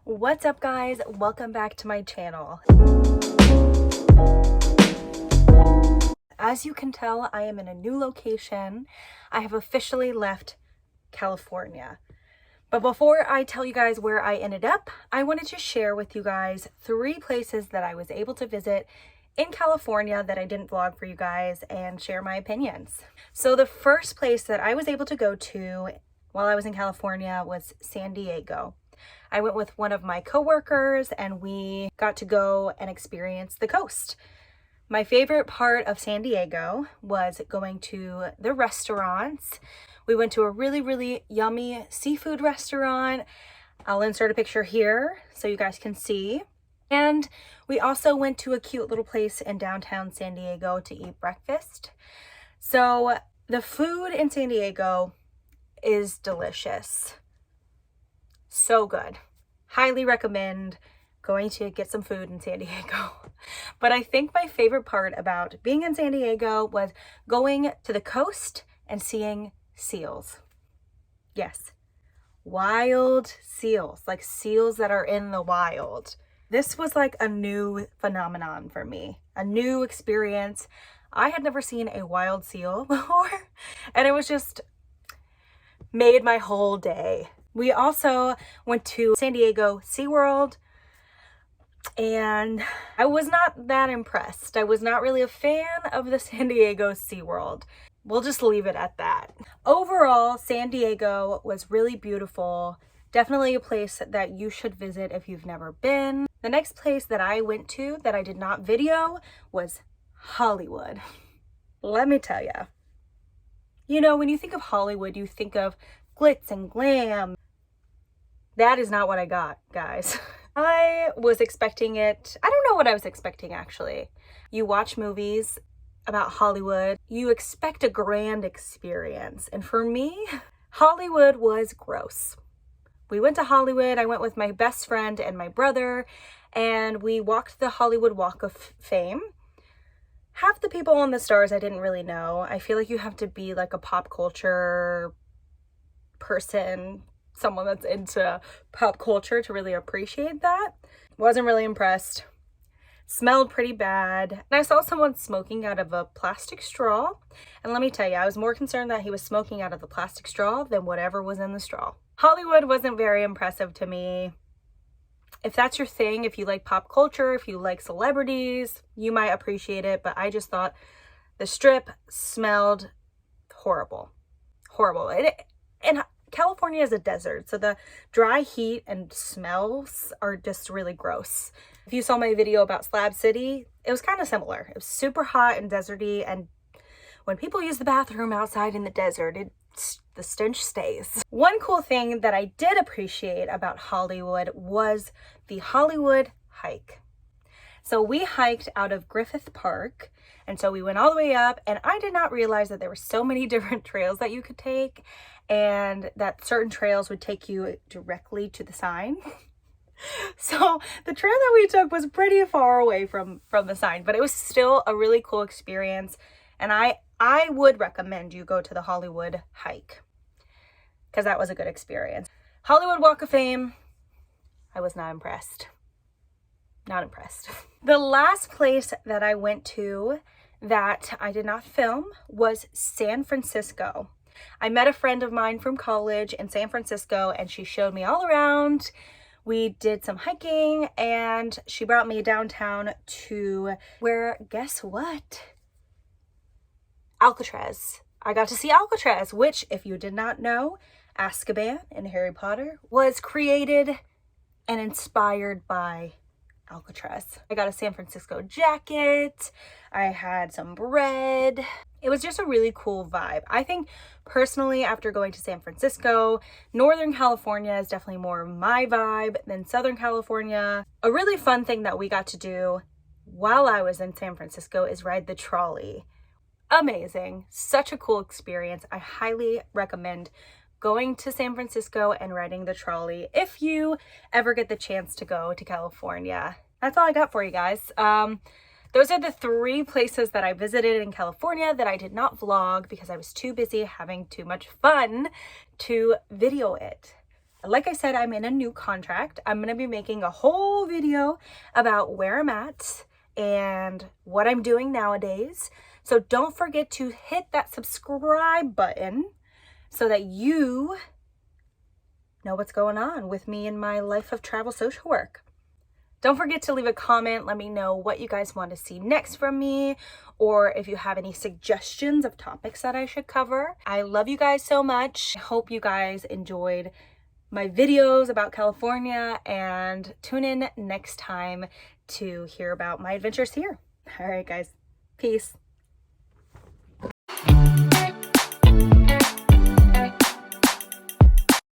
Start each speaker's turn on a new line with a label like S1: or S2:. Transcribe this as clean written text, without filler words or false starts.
S1: What's up, guys? Welcome back to my channel. As you can tell, I am in a new location. I have officially left California. But before I tell you guys where I ended up, I wanted to share with you guys 3 places that I was able to visit in California that I didn't vlog for you guys and share my opinions. So the first place that I was able to go to while I was in California was San Diego. I went with one of my coworkers and we got to go and experience the coast. My favorite part of San Diego was going to the restaurants. We went to a really yummy seafood restaurant. I'll insert a picture here so you guys can see. And we also went to a cute little place in downtown San Diego to eat breakfast. So the food in San Diego is delicious. So good. Highly recommend going to get some food in San Diego. But I think my favorite part about being in San Diego was going to the coast and seeing seals. Yes, wild seals, like seals that are in the wild. This was like a new phenomenon for me, a new experience. I had never seen a wild seal before, and it was just made my whole day. We also went to San Diego SeaWorld, and I was not that impressed. I was not really a fan of the San Diego SeaWorld. We'll just leave it at that. Overall, San Diego was really beautiful. Definitely a place that you should visit if you've never been. The next place that I went to that I did not video was Hollywood. Let me tell you. You know, when you think of Hollywood, you think of glitz and glam. That is not what I got, guys. I was expecting it. I don't know what I was expecting, actually. You watch movies about Hollywood, you expect a grand experience. And for me, Hollywood was gross. We went to Hollywood. I went with my best friend and my brother, and we walked the Hollywood Walk of Fame. Half the people on the stars I didn't really know. I feel like you have to be like a pop culture person, someone that's into pop culture to really appreciate that. Wasn't really impressed. Smelled pretty bad. And I saw someone smoking out of a plastic straw. And let me tell you, I was more concerned that he was smoking out of the plastic straw than whatever was in the straw. Hollywood wasn't very impressive to me. If that's your thing, if you like pop culture, if you like celebrities, you might appreciate it. But I just thought the strip smelled horrible. Horrible. And California is a desert, so the dry heat and smells are just really gross. If you saw my video about Slab City, it was kind of similar. It was super hot and deserty, and when people use the bathroom outside in the desert, the stench stays. One cool thing that I did appreciate about Hollywood was the Hollywood hike. So we hiked out of Griffith Park, and so we went all the way up, and I did not realize that there were so many different trails that you could take, and that certain trails would take you directly to the sign. So the trail that we took was pretty far away from the sign, but it was still a really cool experience, and I would recommend you go to the Hollywood hike because that was a good experience. Hollywood Walk of Fame, I was not impressed. Not impressed. The last place that I went to that I did not film was San Francisco. I met a friend of mine from college in San Francisco, and she showed me all around. We did some hiking, and she brought me downtown to where, guess what? Alcatraz. I got to see Alcatraz, which, if you did not know, Azkaban in Harry Potter was created and inspired by Alcatraz. I got a San Francisco jacket. I had some bread. It was just a really cool vibe. I think personally, after going to San Francisco, Northern California is definitely more my vibe than Southern California. A really fun thing that we got to do while I was in San Francisco is ride the trolley. Amazing. Such a cool experience. I highly recommend going to San Francisco and riding the trolley if you ever get the chance to go to California. That's all I got for you guys. Those are the 3 places that I visited in California that I did not vlog because I was too busy having too much fun to video it. Like I said, I'm in a new contract. I'm going to be making a whole video about where I'm at and what I'm doing nowadays. So don't forget to hit that subscribe button so that you know what's going on with me in my life of travel social work. Don't forget to leave a comment. Let me know what you guys want to see next from me, or if you have any suggestions of topics that I should cover. I love you guys so much. I hope you guys enjoyed my videos about California, and tune in next time to hear about my adventures here. All right, guys. Peace.